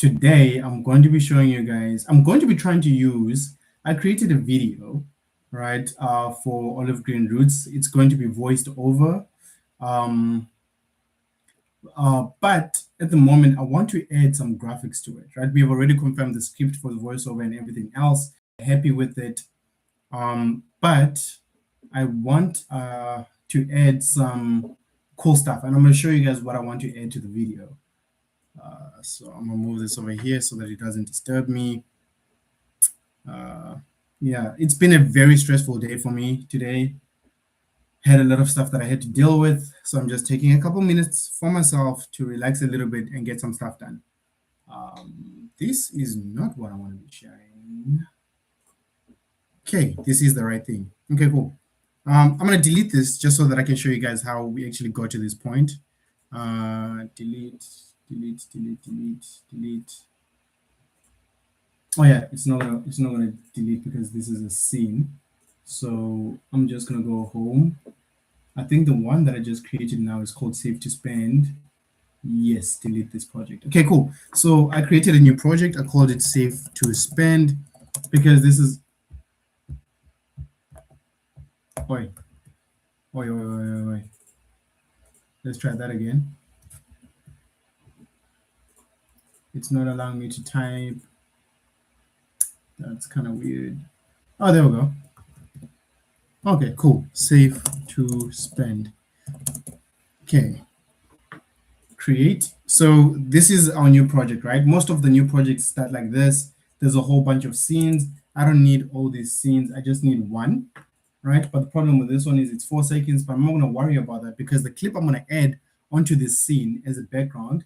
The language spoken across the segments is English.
today I'm going to be showing you guys, I'm going to be trying to use, I created a video, right, for Olive Green Roots. It's going to be voiced over. But at the moment, I want to add some graphics to it, right? We've already confirmed the script for the voiceover and everything else. Happy with it. But I want to add some cool stuff, and I'm going to show you guys what I want to add to the video. So I'm going to move this over here so that it doesn't disturb me. Yeah, it's been a very stressful day for me today. Had a lot of stuff that I had to deal with, so I'm just taking a couple minutes for myself to relax a little bit and get some stuff done. This is not what I want to be sharing. Okay, this is the right thing. Okay, cool. I'm going to delete this just so that I can show you guys how we actually got to this point. Delete. Oh yeah, it's not gonna delete because this is a scene. So I'm just gonna go home. I think the one that I just created now is called Save to Spend. Yes, delete this project. Okay, cool. So I created a new project. I called it Save to Spend because this is. Oi. Let's try that again. It's not allowing me to type. That's kind of weird. Oh, there we go. Okay, cool. Save to Spend. Okay. Create. So this is our new project, right? Most of the new projects start like this. There's a whole bunch of scenes. I don't need all these scenes. I just need one, right? But the problem with this one is it's 4 seconds, but I'm not going to worry about that because the clip I'm going to add onto this scene as a background,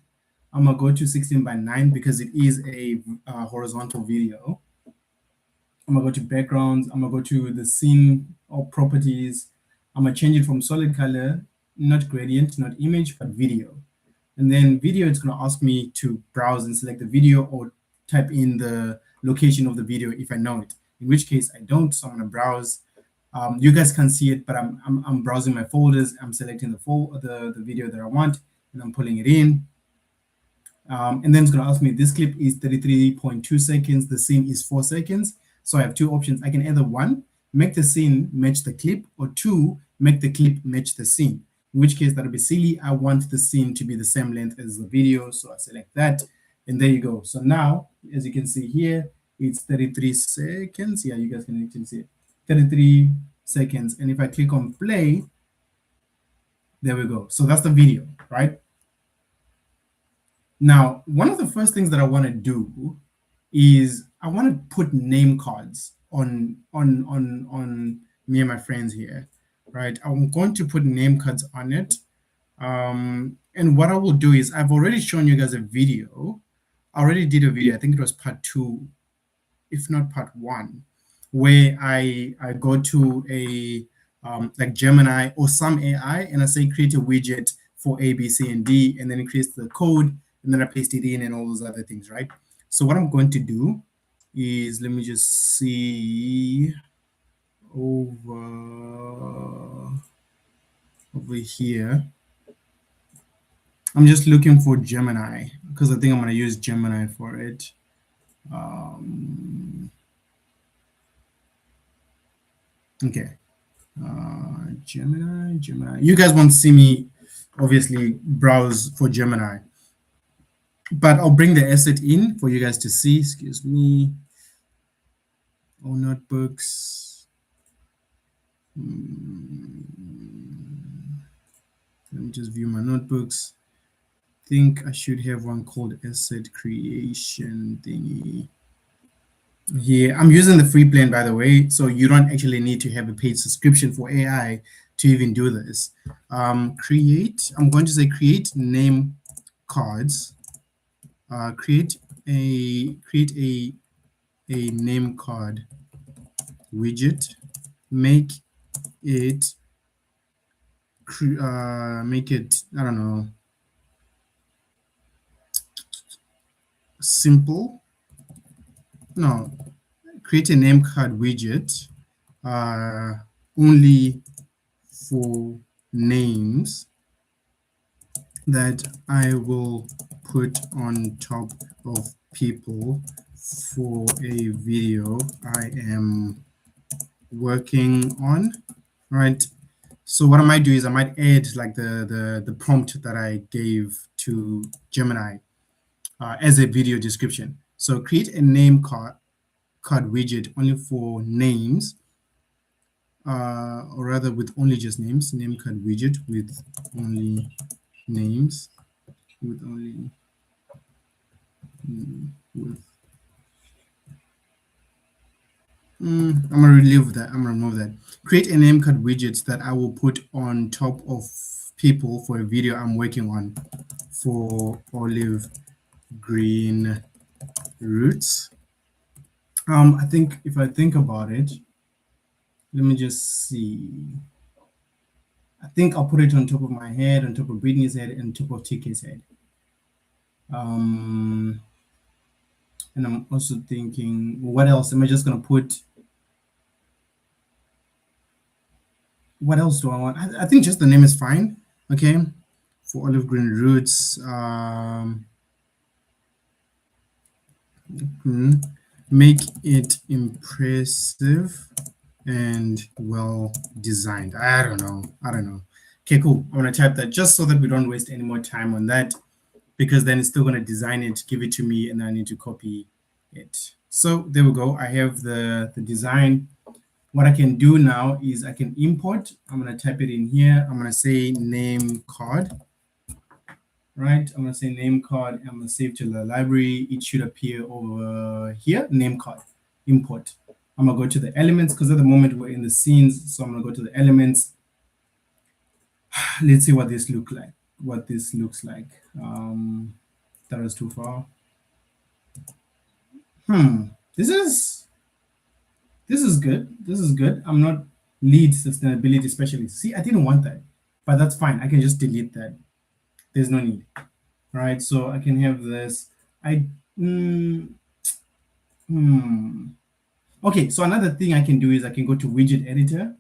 I'm going to go to 16:9 because it is a horizontal video. I'm going to go to backgrounds. I'm going to go to the scene or properties. I'm going to change it from solid color, not gradient, not image, but video. And then video, it's going to ask me to browse and select the video or type in the location of the video if I know it, in which case I don't. So I'm going to browse. You guys can't see it, but I'm browsing my folders. I'm selecting the video that I want, and I'm pulling it in. And then it's going to ask me, this clip is 33.2 seconds. The scene is 4 seconds. So I have two options. I can either 1, make the scene match the clip, or 2, make the clip match the scene. In which case that'll be silly. I want the scene to be the same length as the video. So I select that, and there you go. So now, as you can see here, it's 33 seconds. Yeah, you guys can actually see it. 33 seconds. And if I click on play, there we go. So that's the video, right? Now, one of the first things that I want to do is I want to put name cards on me and my friends here, right? I'm going to put name cards on it. And what I will do is I've already shown you guys a video. I already did a video. I think it was part 2, if not part 1, where I go to a like Gemini or some AI, and I say create a widget for A, B, C, and D, and then it creates the code, and then I paste it in and all those other things, right? So what I'm going to do is, let me just see over here. I'm just looking for Gemini because I think I'm going to use Gemini for it. Okay. Gemini. You guys won't see me obviously browse for Gemini, but I'll bring the asset in for you guys to see. Excuse me. Oh, notebooks. Let me just view my notebooks. I think I should have one called asset creation thingy. Here, I'm using the free plan, by the way, so you don't actually need to have a paid subscription for AI to even do this. I'm going to say create name cards. Create a name card widget. Make it I don't know, simple. No, create a name card widget only for names that I will put on top of people for a video I am working on, right? So what I might do is I might add like the prompt that I gave to Gemini as a video description. So create a name card widget only for names, or rather with only just names, name card widget with only names, with only with I'm gonna remove that. I'm gonna remove that. Create a name card widget that I will put on top of people for a video I'm working on for olive green roots. I think if I think about it, let me just see. I think I'll put it on top of my head, on top of Brittany's head, and top of TK's head. And I'm also thinking, what else? Am I just gonna put? What else do I want? I think just the name is fine. Okay, for olive green roots. Make it impressive and well designed. I don't know. Okay, cool. I'm gonna type that just so that we don't waste any more time on that, because then it's still gonna design it, give it to me, and I need to copy it. So there we go. I have the design. What I can do now is I can import. I'm gonna type it in here. I'm gonna say name card. Right, I'm gonna say name card. I'm gonna save to the library. It should appear over here. Name card, import. I'm gonna go to the elements because at the moment we're in the scenes. So I'm gonna go to the elements. Let's see what this looks like. That was too far. This is good. This is good. I'm not lead sustainability specialist. See, I didn't want that, but that's fine. I can just delete that. There's no need. All right, so I can have this. Okay, so another thing I can do is I can go to widget editor.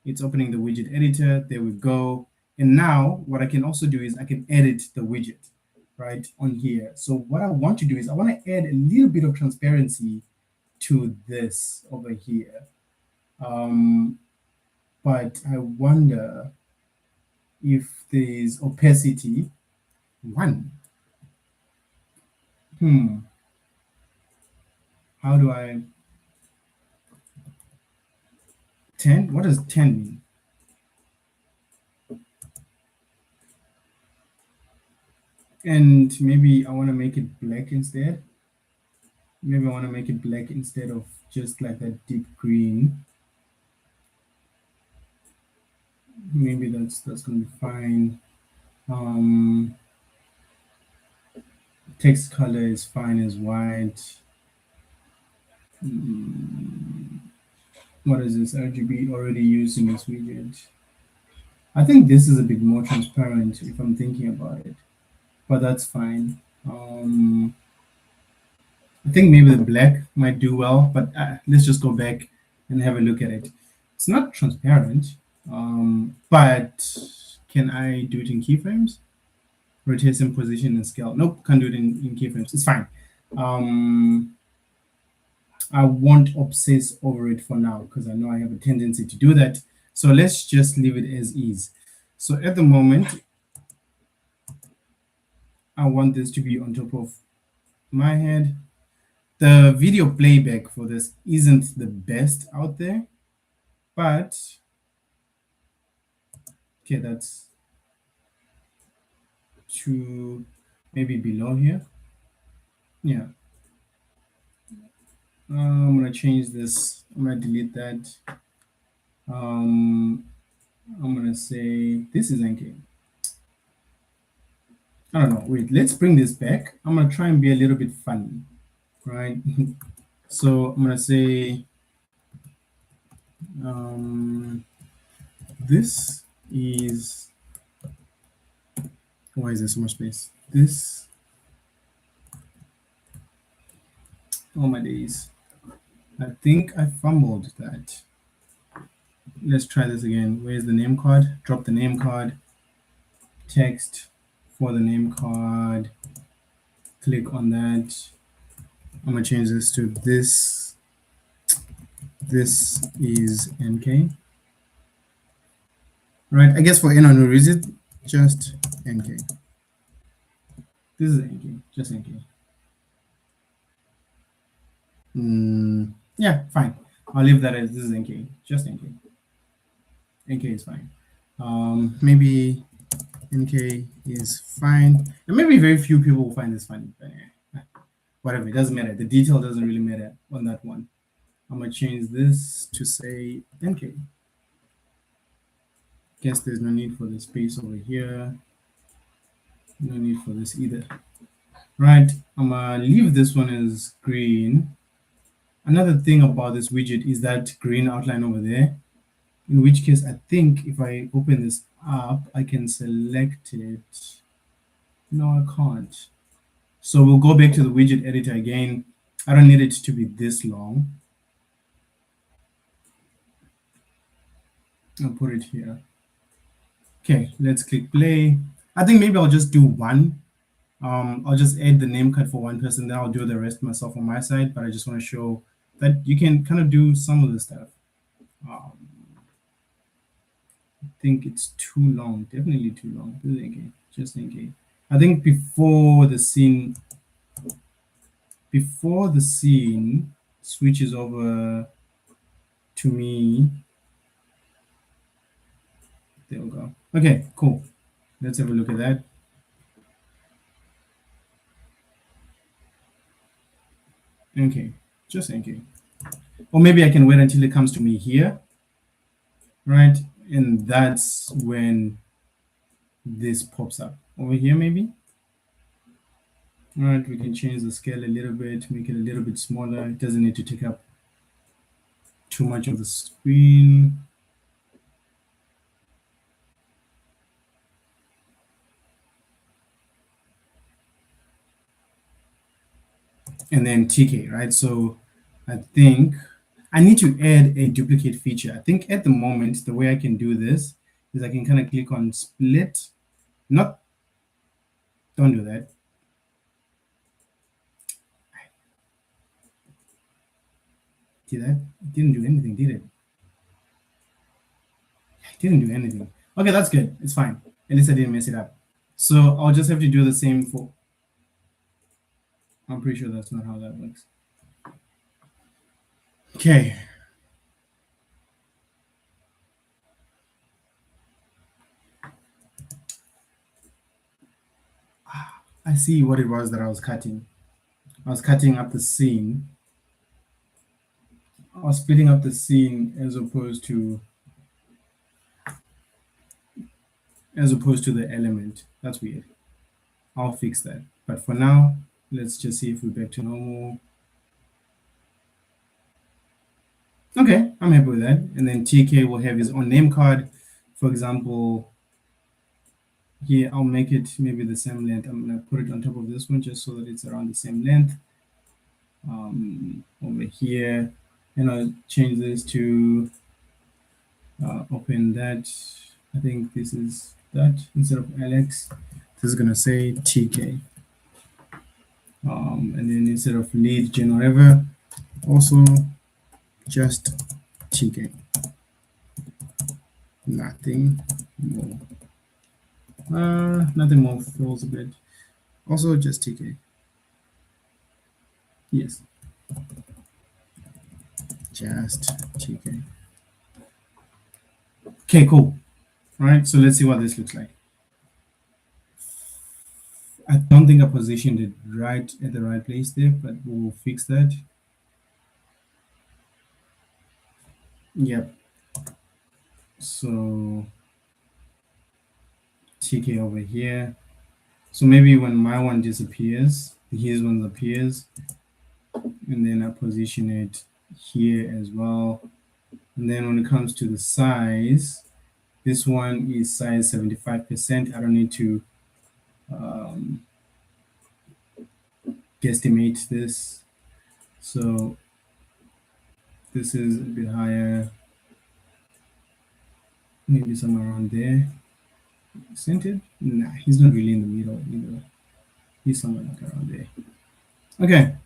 It's opening the widget editor. There we go. And now what I can also do is I can edit the widget right on here. So what I want to do is I want to add a little bit of transparency to this over here. But I wonder if there's opacity 1. How do I 10? What does 10 mean? And maybe I want to make it black instead. Maybe I want to make it black instead of just like that deep green. Maybe that's gonna be fine. Text color is fine as white. What is this? RGB already used in this widget. I think this is a bit more transparent if I'm thinking about it, but that's fine. I think maybe the black might do well, but let's just go back and have a look at it. It's not transparent, but can I do it in keyframes? Rotation, position, and scale. Nope, can't do it in keyframes. It's fine. I won't obsess over it for now because I know I have a tendency to do that. So let's just leave it as is. So at the moment, I want this to be on top of my head. The video playback for this isn't the best out there, but okay, that's to maybe below here. Yeah. I'm gonna change this. I'm gonna delete that. I'm gonna say this is NK. I don't know. Wait, let's bring this back. I'm gonna try and be a little bit funny, right? So I'm gonna say this is, why is there so much space? This, oh my days. I think I fumbled that. Let's try this again. Where's the name card? Drop the name card. Text for the name card. Click on that. I'm gonna change this to this. This is NK. Right, I guess for N on is it just NK. This is NK, just NK. Yeah, fine. I'll leave that as this is NK, just NK. NK is fine. Maybe NK is fine. And maybe very few people will find this funny, but whatever, it doesn't matter. The detail doesn't really matter on that one. I'm gonna change this to say NK. Guess there's no need for the space over here. No need for this either. Right, I'm gonna leave this one as green. Another thing about this widget is that green outline over there, in which case I think if I open this up, I can select it. No, I can't. So we'll go back to the widget editor again. I don't need it to be this long. I'll put it here. Okay, let's click play. I think maybe I'll just do one. I'll just add the name card for one person, then I'll do the rest myself on my side, but I just want to show that you can kind of do some of the stuff. I think it's too long, definitely too long. Just thinking. I think before the scene switches over to me. There we go. Okay, cool. Let's have a look at that. Okay, just NK. Or maybe I can wait until it comes to me here, right? And that's when this pops up. Over here, maybe? All right, we can change the scale a little bit, make it a little bit smaller. It doesn't need to take up too much of the screen. And then TK, right? So I think I need to add a duplicate feature. I think at the moment, the way I can do this is I can kind of click on split. Don't do that. Did that? It didn't do anything, did it? It didn't do anything. Okay, that's good. It's fine. At least I didn't mess it up. So I'll just have to do the same for. I'm pretty sure that's not how that works. Okay. I see what it was that I was cutting. I was cutting up the scene. I was splitting up the scene as opposed to the element. That's weird. I'll fix that. But for now, let's just see if we're back to normal. Okay, I'm happy with that. And then TK will have his own name card. For example, here I'll make it maybe the same length. I'm gonna put it on top of this one just so that it's around the same length. Over here, and I'll change this to open that. I think this is that instead of Alex. This is gonna say TK. And then instead of lead gen whatever, also just TK. Nothing more. Nothing more feels a bit. Also just TK. Yes. Just TK. Okay, cool. All right, so let's see what this looks like. I don't think I positioned it right at the right place there, but we'll fix that. Yep. So TK over here. So maybe when my one disappears, his one appears, and then I position it here as well. And then when it comes to the size, this one is size 75%. I don't need to guesstimate this. So this is a bit higher, maybe somewhere around there. Centered? Nah, he's not really in the middle either. He's somewhere like around there. Okay.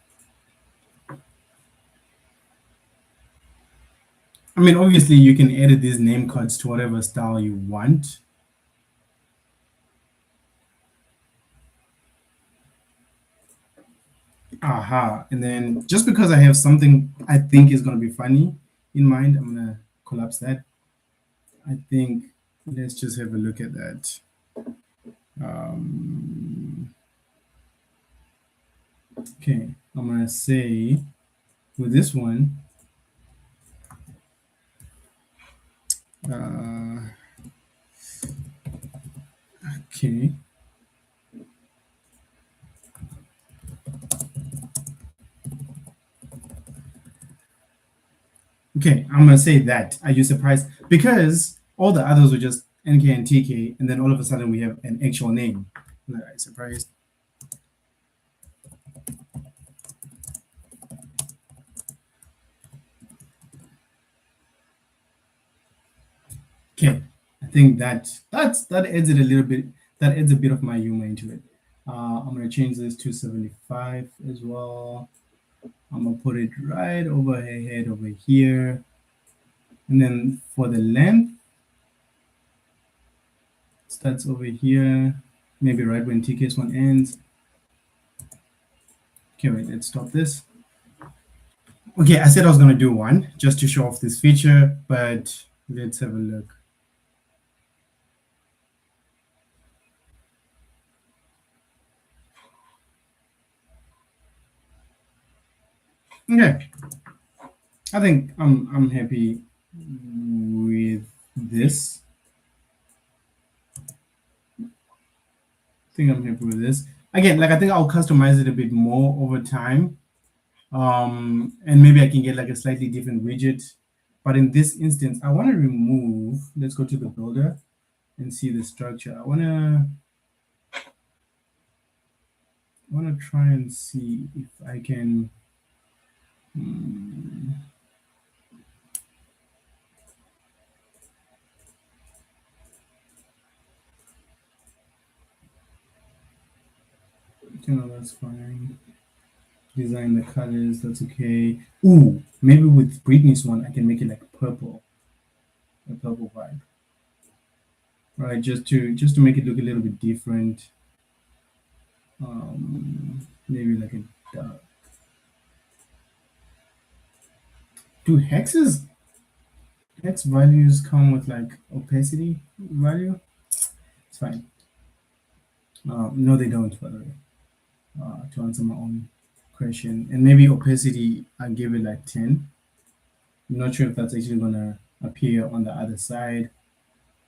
I mean, obviously you can edit these name cards to whatever style you want. Aha. And then just because I have something I think is going to be funny in mind, I'm going to collapse that. I think let's just have a look at that. Okay, I'm going to say with this one, okay. Okay, I'm gonna say that. Are you surprised? Because all the others were just NK and TK, and then all of a sudden we have an actual name. Like, are you surprised? Okay, I think that adds it a little bit. That adds a bit of my humor into it. I'm gonna change this to 75 as well. I'm gonna put it right over her head over here, and then for the length, starts over here, maybe right when TK's one ends. Okay, wait, let's stop this. Okay, I said I was going to do one just to show off this feature, but let's have a look. Okay, I think I'm happy with this. I think I'm happy with this. Again, like I think I'll customize it a bit more over time. And maybe I can get like a slightly different widget. But in this instance, I want to remove, let's go to the builder and see the structure. I want to try and see if I can no, that's fine. Design the colors, that's okay. Ooh, maybe with Britney's one, I can make it like purple, a purple vibe. Right, just to make it look a little bit different. Maybe like a dark. Do hex values come with like opacity value? It's fine. No, they don't, by the way. To answer my own question, and maybe opacity, I give it like 10. I'm not sure if that's actually gonna appear on the other side.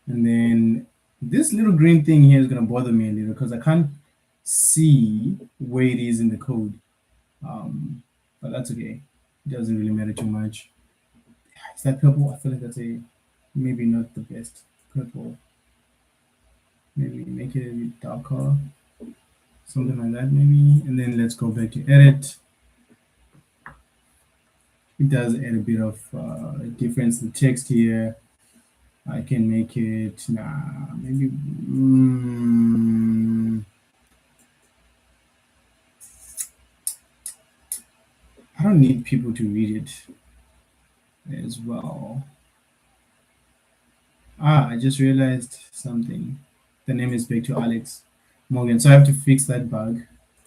And then this little green thing here is gonna bother me a little because I can't see where it is in the code. But that's okay. It doesn't really matter too much. Is that purple? I feel like that's a maybe not the best purple. Maybe make it a bit darker. Something like that maybe. And then let's go back to edit. It does add a bit of difference in text here. I can make it maybe I don't need people to read it as well. I just realized something. The name is back to Alex Morgan, so I have to fix that bug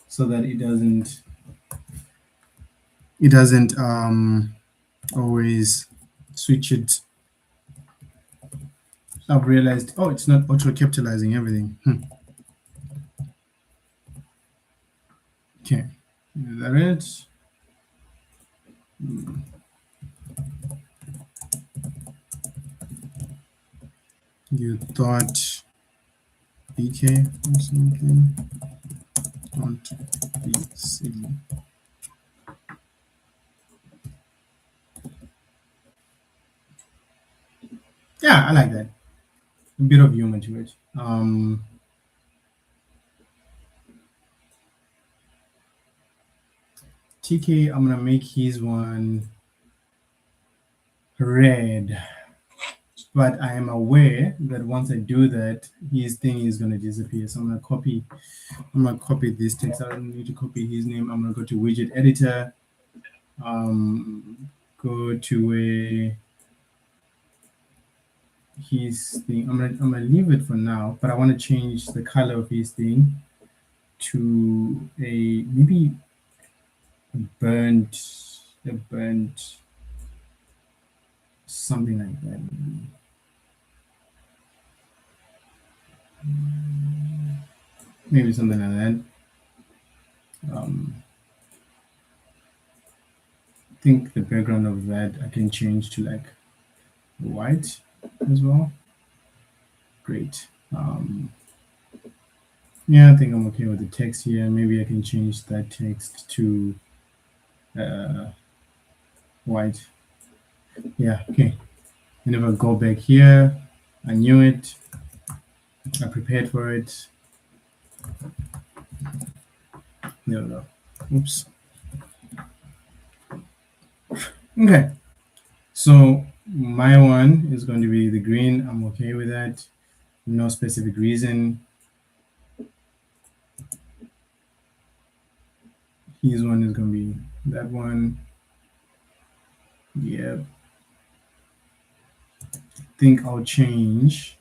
so that it doesn't always switch it. I've realized, oh, it's not auto capitalizing everything. Okay, is that it? You thought BK or something? Don't be silly. Yeah, I like that. A bit of humor to it. TK, I'm gonna make his one red, but I am aware that once I do that, his thing is gonna disappear. So I'm gonna copy this text. I don't need to copy his name. I'm gonna go to widget editor, go to a his thing. I'm gonna leave it for now, but I want to change the color of his thing to a maybe a burnt something like that. Maybe something like that. I think the background of that I can change to like white as well. Great. Yeah, I think I'm okay with the text here. Maybe I can change that text to white. Yeah, okay. And if I go back here, I knew it. I prepared for it. There we go. Oops. Okay. So my one is going to be the green. I'm okay with that. No specific reason. His one is going to be that one. Yeah. I think I'll change.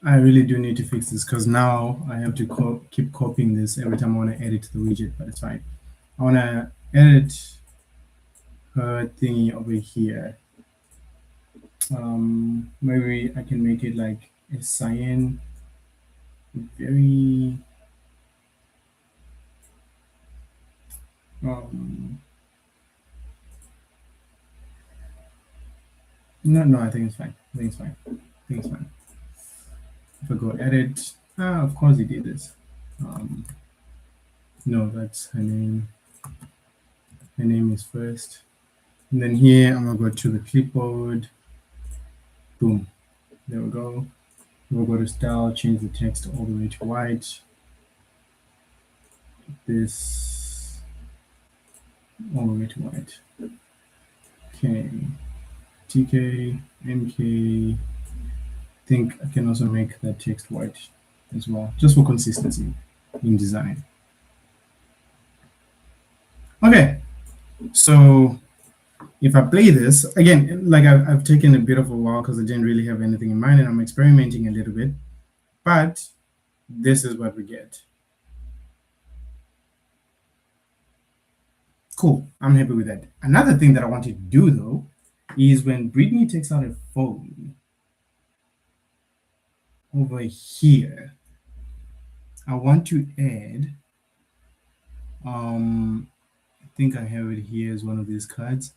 I really do need to fix this because now I have to keep copying this every time I want to edit the widget, but it's fine. I want to edit her thingy over here. Maybe I can make it like a cyan, very no, I think it's fine. I think it's fine. I think it's fine. If I go edit, of course he did this. No, that's her name. Her name is first. And then here I'm gonna go to the clipboard. Boom. There we go. We'll go to style, change the text all the way to white. This all the way to white. Okay. TK, MK. I think I can also make that text white as well, just for consistency in design. Okay, so if I play this again, like I've taken a bit of a while because I didn't really have anything in mind and I'm experimenting a little bit, but this is what we get. Cool, I'm happy with that. Another thing that I wanted to do though is when Brittany takes out a phone over here, I want to add, I think I have it here as one of these cards.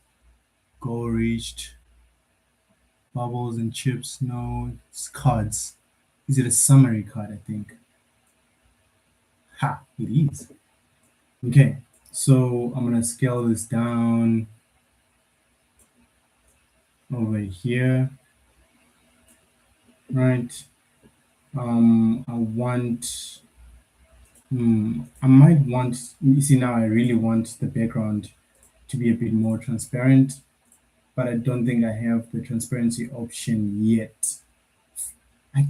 Goal reached, bubbles and chips. No, it's cards. Is it a summary card? I think. Ha, it is. Okay, so I'm gonna scale this down over here. Right. I want. I might want. You see now, I really want the background to be a bit more transparent, but I don't think I have the transparency option yet. I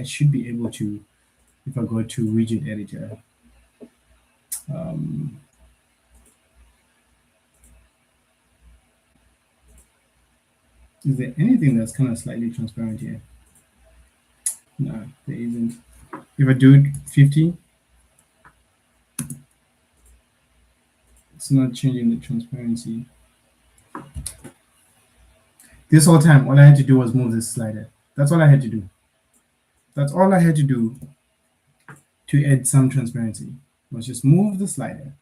should be able to if I go to widget editor. Is there anything that's kind of slightly transparent here? No, there isn't. If I do it 50, it's not changing the transparency. This whole time, all I had to do was move this slider. That's all I had to do. That's all I had to do to add some transparency, was just move the slider.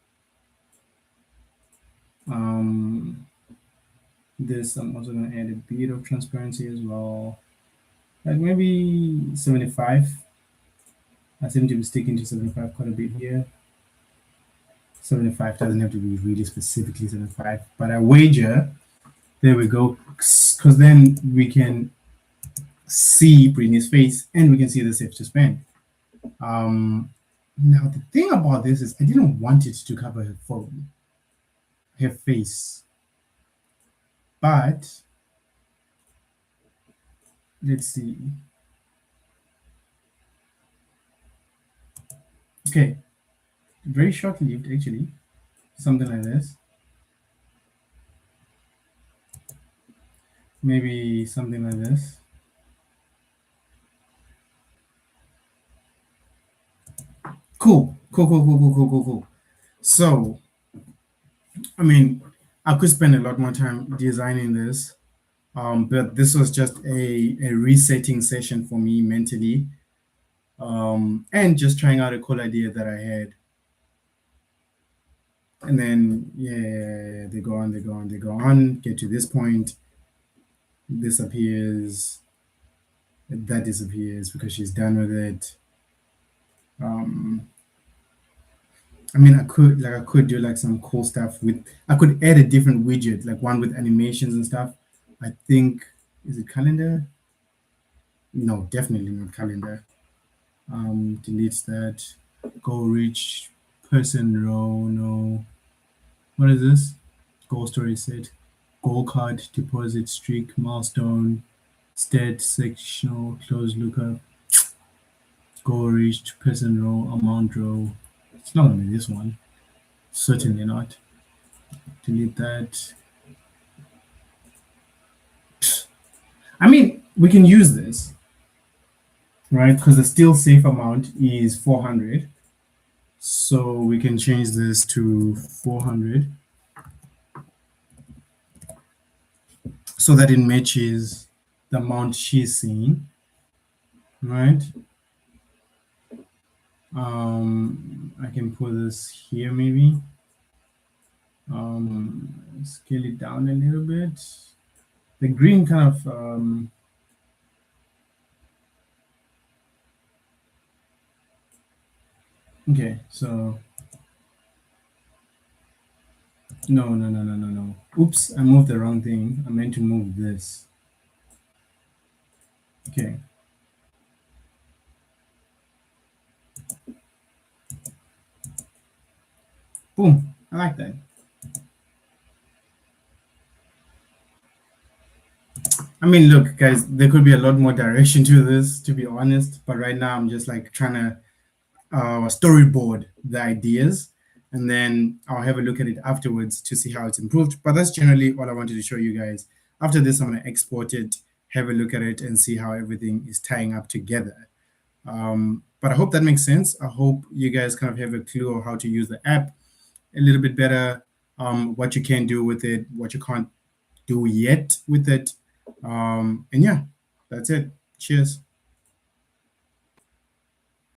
This, I'm also going to add a bit of transparency as well. Like maybe 75. I seem to be sticking to 75 quite a bit here. 75 doesn't have to be really specifically 75, but I wager, there we go, because then we can see Brittany's face and we can see the safe to spend. Now the thing about this is I didn't want it to cover her phone, her face, but let's see. Okay, very short-lived actually, something like this. maybe something like this. Cool. Cool. So, I mean, I could spend a lot more time designing this, but this was just a resetting session for me mentally, and just trying out a cool idea that I had. And then, yeah, they go on, get to this point, disappears, that disappears because she's done with it. Um, I mean, I could do like some cool stuff with. I could add a different widget, like one with animations and stuff. I think is it calendar? No, definitely not calendar. Delete that. Go reach person row. No. What is this? Goal story set. Goal card deposit streak milestone. Stat sectional close lookup. Goal reached person row amount row. It's not gonna be this one. Certainly not. Delete that. I mean, we can use this, right? Because the still safe amount is 400. So we can change this to 400 so that it matches the amount she's seeing, right? I can put this here maybe. Scale it down a little bit. The green kind of okay, so no. Oops, I moved the wrong thing. I meant to move this. Okay. Boom. I like that. I mean, look, guys, there could be a lot more direction to this, to be honest. But right now, I'm just like trying to storyboard the ideas, and then I'll have a look at it afterwards to see how it's improved. But that's generally all I wanted to show you guys. After this, I'm going to export it, have a look at it, and see how everything is tying up together. But I hope that makes sense. I hope you guys kind of have a clue of how to use the app a little bit better, what you can do with it, what you can't do yet with it. And yeah, that's it. Cheers.